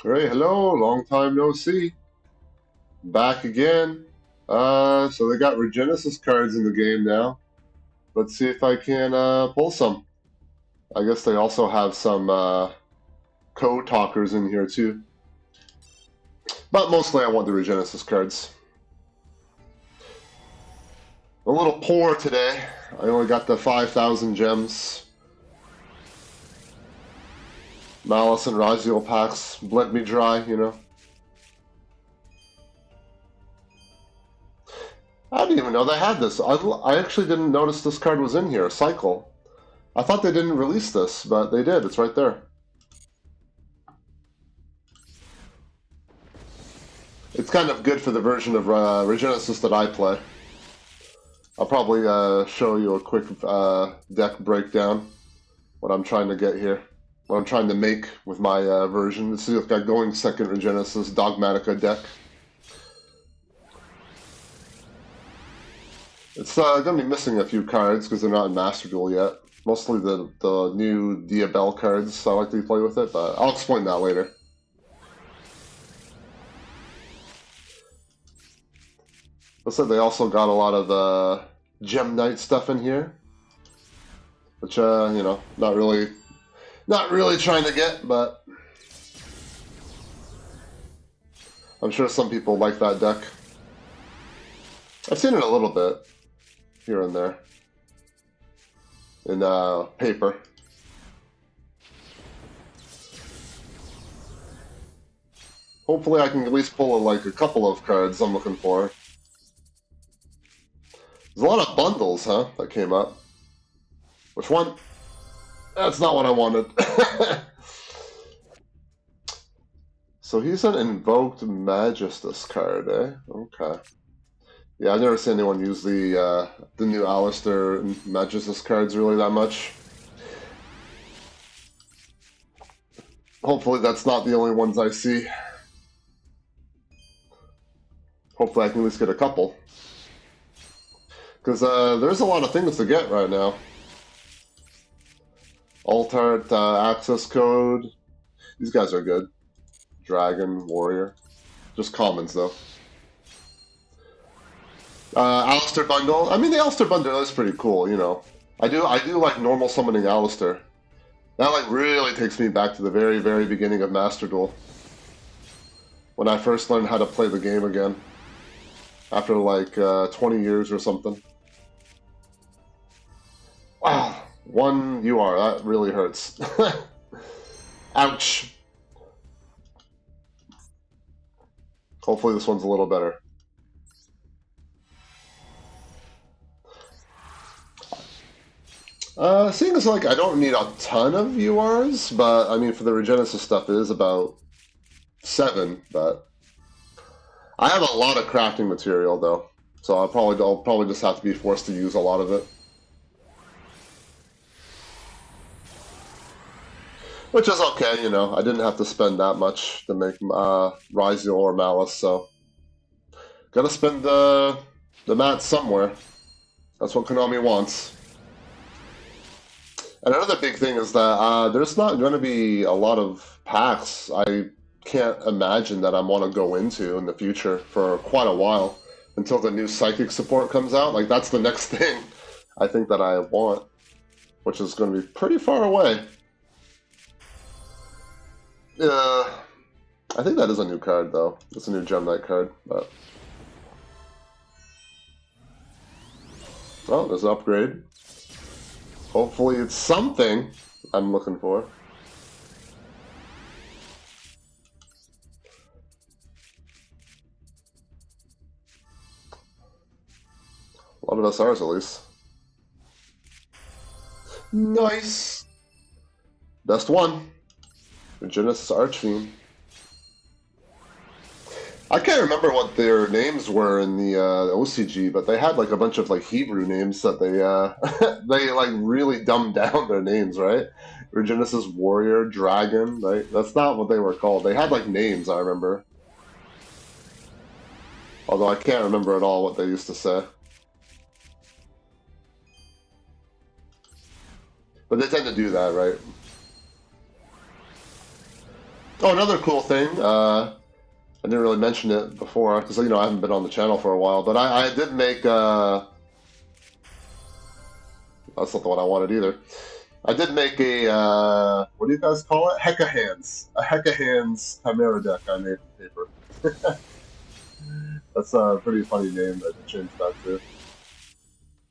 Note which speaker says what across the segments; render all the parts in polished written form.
Speaker 1: Hey, hello, long time no see. Back again. So they got Regenesis cards in the game now. Let's see if I can pull some. I guess they also have some code talkers in here too. But mostly I want the Regenesis cards. A little poor today. I only got the 5,000 gems. Malice and Raziel packs bled me dry, you know. I didn't even know they had this. I actually didn't notice this card was in here, Cycle. I thought they didn't release this, but they did. It's right there. It's kind of good for the version of Regenesis that I play. I'll probably show you a quick deck breakdown, what I'm trying to get here, what I'm trying to make with my version. This is a going second Regenesis Dogmatica deck. It's going to be missing a few cards because they're not in Master Duel yet. Mostly the new Diabell cards I like to play with it, but I'll explain that later. Looks like they also got a lot of Gem Knight stuff in here, which you know, not really trying to get, but I'm sure some people like that deck. I've seen it a little bit here and there in paper. Hopefully, I can at least pull like a couple of cards I'm looking for. There's a lot of bundles, huh, that came up. Which one? That's not what I wanted. So he's an Invoked Magistus card, eh? Okay. Yeah, I've never seen anyone use the new Alistair and Magistus cards really that much. Hopefully that's not the only ones I see. Hopefully I can at least get a couple. Because there's a lot of things to get right now. Altart, access code. These guys are good. Dragon, warrior. Just commons though. Alistair bundle. I mean, the Alistair bundle is pretty cool, you know. I do like normal summoning Alistair. That like really takes me back to the very, very beginning of Master Duel. When I first learned how to play the game again. After like 20 years or something. Wow, one UR, that really hurts. Ouch. Hopefully this one's a little better. Seeing as like I don't need a ton of URs, but I mean for the Regenesis stuff it is about 7, but I have a lot of crafting material though, so I'll probably just have to be forced to use a lot of it. Which is okay, you know. I didn't have to spend that much to make Raziel or Malice, so gotta spend the mats somewhere. That's what Konami wants. And another big thing is that there's not going to be a lot of packs I can't imagine that I want to go into in the future for quite a while until the new Psychic support comes out. Like, that's the next thing I think that I want, which is going to be pretty far away. I think that is a new card, though. It's a new Gem Knight card, but... Oh, there's an upgrade. Hopefully it's something I'm looking for. A lot of SRs, at least. Nice! Best one. Genesis Archfiend. I can't remember what their names were in the OCG, but they had like a bunch of like Hebrew names that they they like really dumbed down their names, right? Regenesis Warrior, Dragon, right? That's not what they were called. They had like names, I remember. Although I can't remember at all what they used to say. But they tend to do that, right? Oh, another cool thing. I didn't really mention it before because I haven't been on the channel for a while, but I did make. That's not the one I wanted either. I did make a what do you guys call it? Hecka Hands. A Hecka Hands Chimera deck I made from paper. That's a pretty funny name that I changed that to.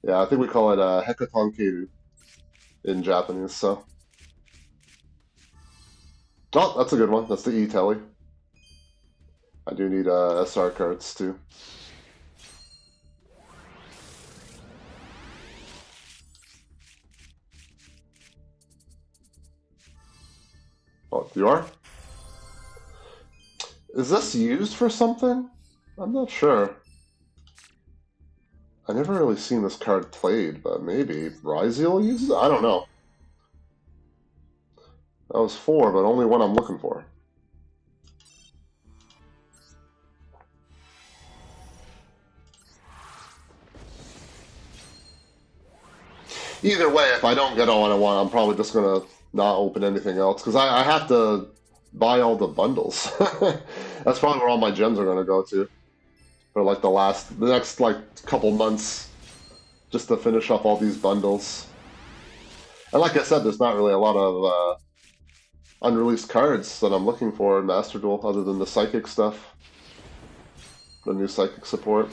Speaker 1: Yeah, I think we call it Hekatonkeru in Japanese. So, oh, that's a good one. That's the E-Telly. I do need SR cards too. Oh, you are? Is this used for something? I'm not sure. I never really seen this card played, but maybe Ryziel uses it? I don't know. That was 4, but only one I'm looking for. Either way, if I don't get all I want, I'm probably just gonna not open anything else because I have to buy all the bundles. That's probably where all my gems are gonna go to for like the next like couple months, just to finish up all these bundles. And like I said, there's not really a lot of unreleased cards that I'm looking for in Master Duel other than the Psychic stuff, the new Psychic support.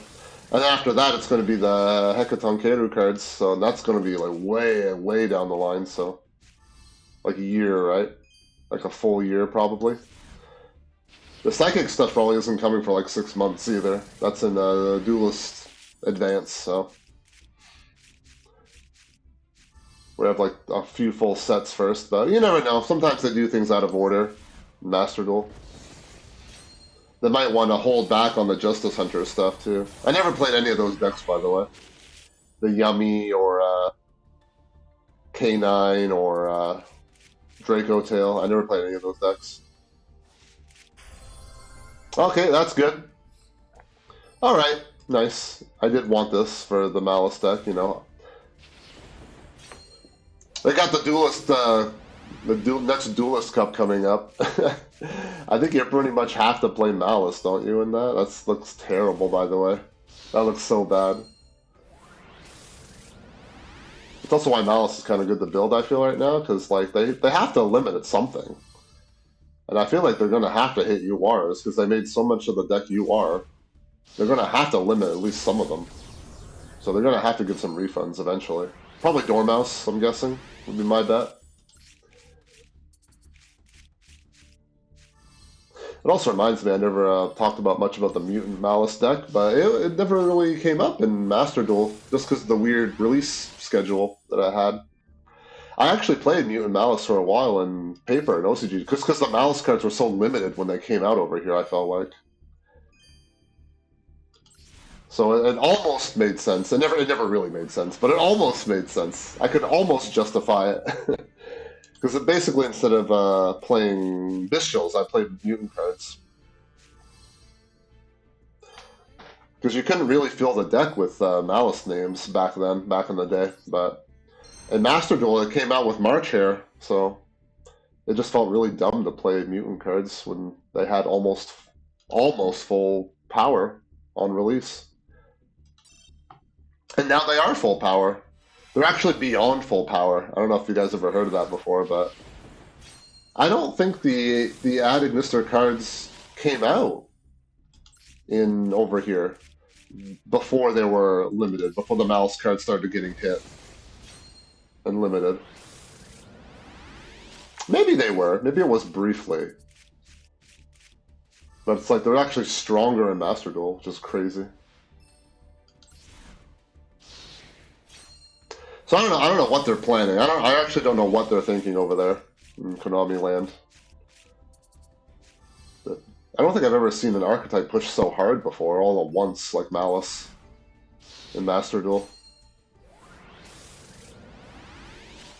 Speaker 1: And after that, it's going to be the Hekatonkeru cards, so that's going to be like way, way down the line, so like a year, right? Like a full year, probably. The Psychic stuff probably isn't coming for like 6 months either. That's in Duelist Advance, so we have like a few full sets first, but you never know. Sometimes they do things out of order in Master Duel. They might want to hold back on the Justice Hunter stuff, too. I never played any of those decks, by the way. The Yummy, or K9, or Draco Tail. I never played any of those decks. Okay, that's good. Alright, nice. I did want this for the Malice deck, They got the Duelist, next Duelist Cup coming up. I think you pretty much have to play Malice, don't you, in that? That looks terrible, by the way. That looks so bad. It's also why Malice is kind of good to build, I feel, right now, because like they have to limit at something. And I feel like they're going to have to hit URs, because they made so much of the deck UR. They're going to have to limit at least some of them. So they're going to have to give some refunds eventually. Probably Dormouse, I'm guessing, would be my bet. It also reminds me, I never talked much about the Mutant Malice deck, but it never really came up in Master Duel, just because of the weird release schedule that I had. I actually played Mutant Malice for a while in paper and OCG, because the Malice cards were so limited when they came out over here, I felt like. So it almost made sense. It never really made sense, but it almost made sense. I could almost justify it. Because basically, instead of playing Bestials, I played Mutant cards. Because you couldn't really fill the deck with Malice names back in the day. But in Master Duel, it came out with March Hare, so it just felt really dumb to play Mutant cards when they had almost full power on release. And now they are full power. They're actually beyond full power. I don't know if you guys ever heard of that before, but I don't think the Ad Ignister cards came out in over here before they were limited, before the Malice cards started getting hit and limited. Maybe they were. Maybe it was briefly. But it's like they're actually stronger in Master Duel, which is crazy. So I don't know what they're planning. I actually don't know what they're thinking over there in Konami Land. I don't think I've ever seen an archetype push so hard before, all at once, like Malice in Master Duel.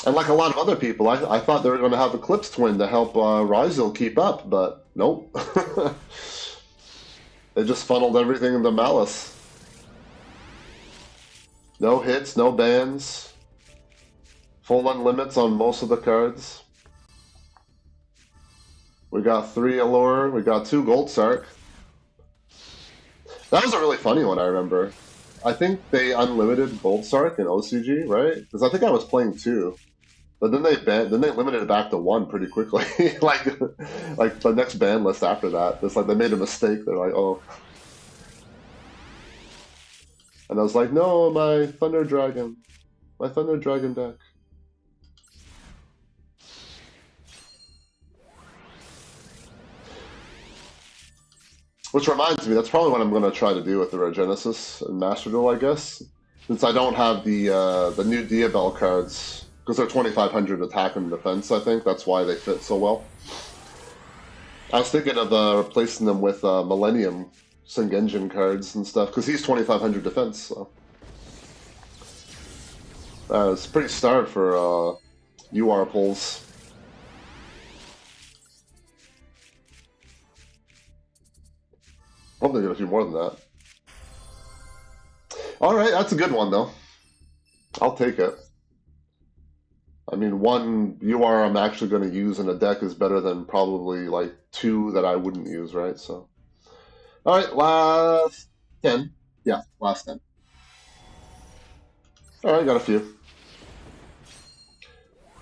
Speaker 1: And like a lot of other people, I thought they were going to have Eclipse Twin to help Ryziel keep up, but nope. They just funneled everything into Malice. No hits, no bans. Full unlimits on most of the cards. We got 3 Allure. We got 2 Gold Sark. That was a really funny one, I remember. I think they unlimited Gold Sark in OCG, right? Because I think I was playing 2. But then they limited it back to 1 pretty quickly. like the next ban list after that. It's like they made a mistake. They're like, oh. And I was like, no, my Thunder Dragon. My Thunder Dragon deck. Which reminds me, that's probably what I'm going to try to do with the Regenesis and Master Duel, I guess. Since I don't have the new Diabell cards, because they're 2,500 attack and defense, I think. That's why they fit so well. I was thinking of replacing them with Millennium Sengenjin cards and stuff, because he's 2,500 defense, so. It's pretty starved for UR pulls. Hope they get a few more than that. Alright, that's a good one, though. I'll take it. I mean, 1 UR I'm actually going to use in a deck is better than probably, like, 2 that I wouldn't use, right? So, alright, last 10. Yeah, last 10. Alright, got a few.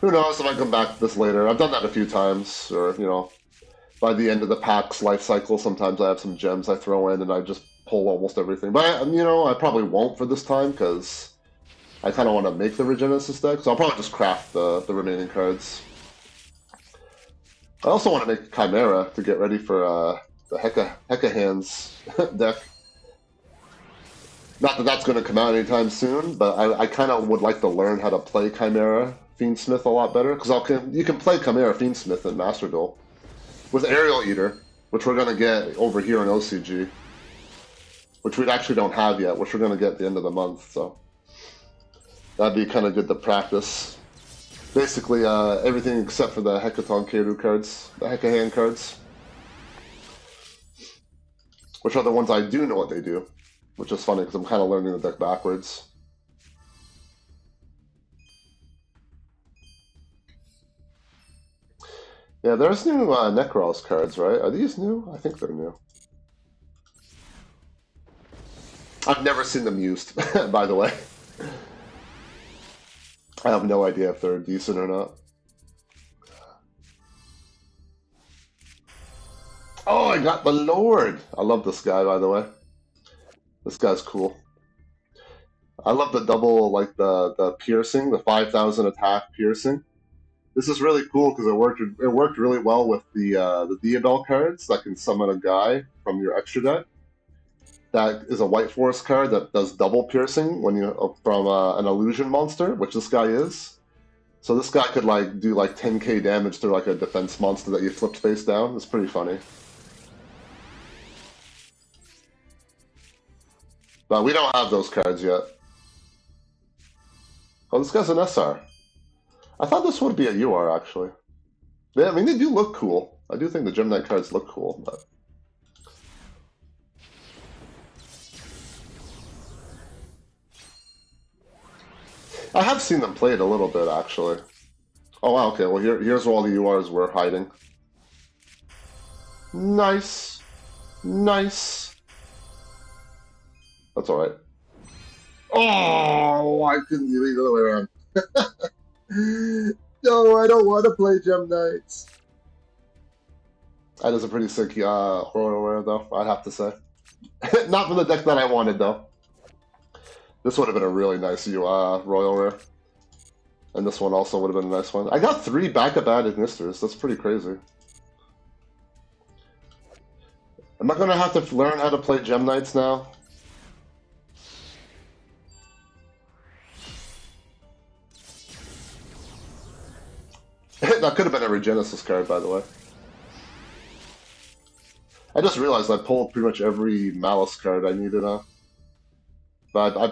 Speaker 1: Who knows if I come back to this later. I've done that a few times, or, you know, by the end of the pack's life cycle, sometimes I have some gems I throw in and I just pull almost everything. But, you know, I probably won't for this time because I kind of want to make the Regenesis deck, so I'll probably just craft the remaining cards. I also want to make Chimera to get ready for the Hecka Hands deck. Not that that's going to come out anytime soon, but I kind of would like to learn how to play Chimera Fiendsmith a lot better, because you can play Chimera Fiendsmith in Master Duel with Aerial Eater, which we're going to get over here in OCG, which we actually don't have yet, which we're going to get at the end of the month, so that'd be kind of good to practice. Basically, everything except for the Hecaton Keiru cards, the Hekahan cards, which are the ones I do know what they do, which is funny because I'm kind of learning the deck backwards. Yeah, there's new Necros cards, right? Are these new? I think they're new. I've never seen them used, by the way. I have no idea if they're decent or not. Oh, I got the Lord! I love this guy, by the way. This guy's cool. I love the double, like the piercing, the 5,000 attack piercing. This is really cool because it worked really well with the Diabell cards that can summon a guy from your extra deck. That is a White Forest card that does double piercing when you from an illusion monster, which this guy is. So this guy could like do like 10k damage to like a defense monster that you flipped face down. It's pretty funny. But we don't have those cards yet. Oh, this guy's an SR. I thought this would be a UR, actually. Yeah, I mean, they do look cool. I do think the Gem Knight cards look cool, but... I have seen them played a little bit, actually. Oh, wow, okay, well, here's where all the URs were hiding. Nice. Nice. That's alright. Oh, I couldn't do it the other way around. No, I don't want to play Gem Knights. That is a pretty sick Royal Rare, though, I'd have to say. Not for the deck that I wanted, though. This would have been a really nice Royal Rare. And this one also would have been a nice one. I got 3 backup added Nisters. That's pretty crazy. Am I going to have to learn how to play Gem Knights now? That could have been a Regenesis card, by the way. I just realized I pulled pretty much every Malice card I needed, huh? But I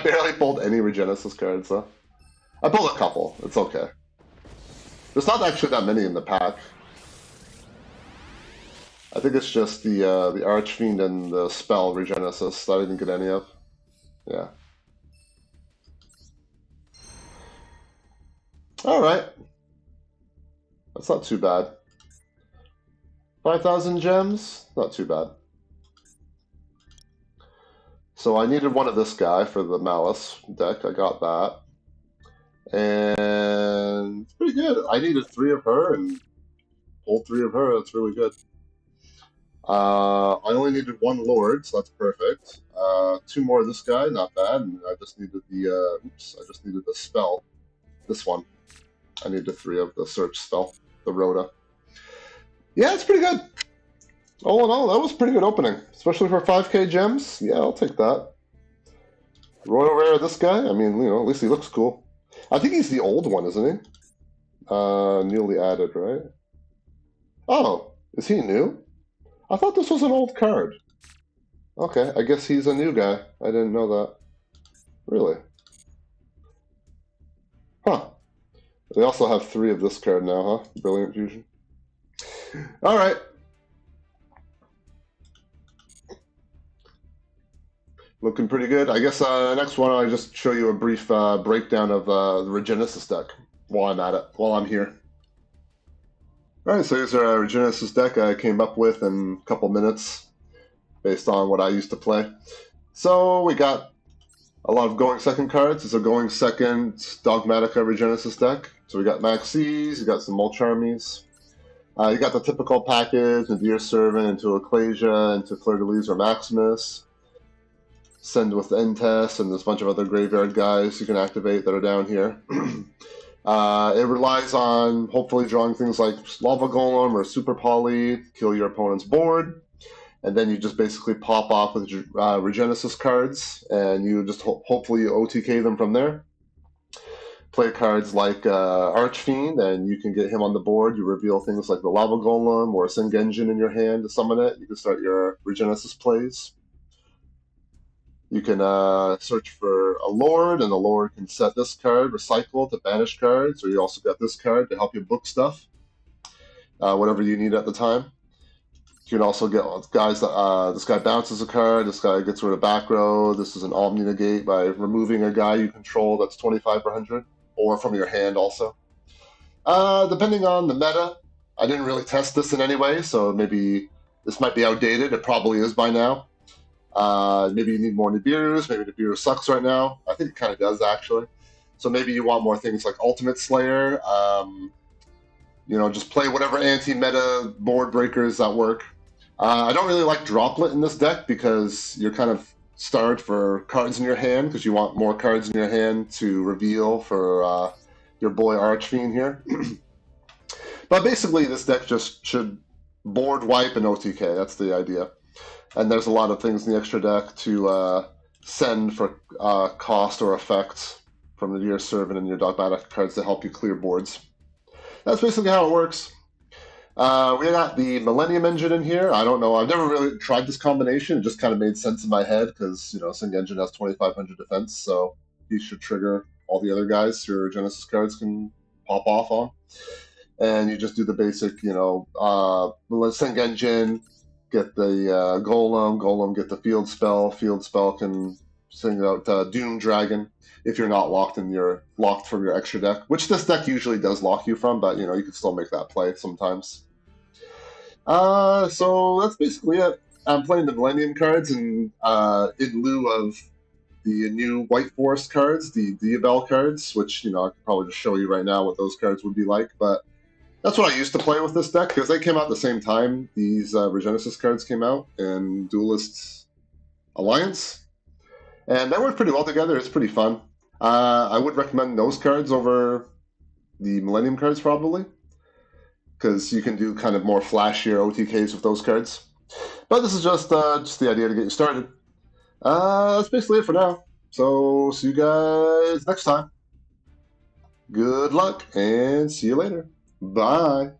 Speaker 1: barely pulled any Regenesis cards, so... I pulled a couple. It's okay. There's not actually that many in the pack. I think it's just the Archfiend and the Spell Regenesis that I didn't get any of. Yeah. Alright. That's not too bad. 5,000 gems? Not too bad. So I needed one of this guy for the Malice deck. I got that. And it's pretty good. I needed 3 of her and pulled 3 of her. That's really good. I only needed 1 Lord, so that's perfect. 2 more of this guy, not bad. And I just needed the I just needed the spell. This one. I needed 3 of the search spell, the Rhoda. Yeah, it's pretty good. All in all, that was a pretty good opening, especially for 5k gems. Yeah, I'll take that. Royal Rare, this guy. I mean, you know, at least he looks cool. I think he's the old one, isn't he? Newly added, right? Oh, is he new? I thought this was an old card. Okay, I guess he's a new guy. I didn't know that. Really? Huh. They also have 3 of this card now, huh? Brilliant Fusion. Alright. Looking pretty good. I guess next one, I'll just show you a brief breakdown of the Regenesis deck while I'm at it, while I'm here. Alright, so here's our Regenesis deck I came up with in a couple minutes based on what I used to play. So we got a lot of going second cards. It's a going second Dogmatica Regenesis deck. So we got Maxis, you got some Mulch Armies. You got the typical package, Nadir Servant into Ecclesia, into Fleur de Lis or Maximus. Send with the Entest, and there's a bunch of other graveyard guys you can activate that are down here. It relies on hopefully drawing things like Lava Golem or Super Poly, kill your opponent's board, and then you just basically pop off with Regenesis cards, and you just hopefully OTK them from there. Play cards like Archfiend, and you can get him on the board. You reveal things like the Lava Golem or Sengenjin in your hand to summon it. You can start your Regenesis plays. You can search for a Lord, and the Lord can set this card, recycle to banish cards, or you also got this card to help you book stuff, whatever you need at the time. You can also get guys that this guy bounces a card, this guy gets rid of back row, this is an Omni Negate by removing a guy you control that's 25 per 100, or from your hand also. Depending on the meta, I didn't really test this in any way, so maybe this might be outdated. It probably is by now. Maybe you need more Nibiru's. Maybe Nibiru sucks right now. I think it kind of does, actually. So maybe you want more things like Ultimate Slayer. You know, just play whatever anti-meta board breakers that work. I don't really like Droplet in this deck because you're kind of starved for cards in your hand because you want more cards in your hand to reveal for your boy Archfiend here. But basically, this deck just should board wipe and OTK. That's the idea. And there's a lot of things in the extra deck to send for cost or effect from your Servant and your Dogmatic cards to help you clear boards. That's basically how it works. We got the Millennium Engine in here. I don't know. I've never really tried this combination. It just kind of made sense in my head because, you know, Sengenjin has 2,500 defense, so he should trigger all the other guys your Genesis cards can pop off on. And you just do the basic, you know, Sengenjin, get the Golem, get the field spell can sing out Doom Dragon if you're not locked from your extra deck, which this deck usually does lock you from, but you know, you can still make that play sometimes. So that's basically it. I'm playing the Millennium cards and in lieu of the new White Forest cards, the Diabel cards, which, you know, I could probably just show you right now what those cards would be like, but that's what I used to play with this deck, because they came out at the same time these Regenesis cards came out in Duelist Alliance. And they work pretty well together. It's pretty fun. I would recommend those cards over the Millennium cards, probably, because you can do kind of more flashier OTKs with those cards. But this is just the idea to get you started. That's basically it for now. So see you guys next time. Good luck, and see you later. Bye.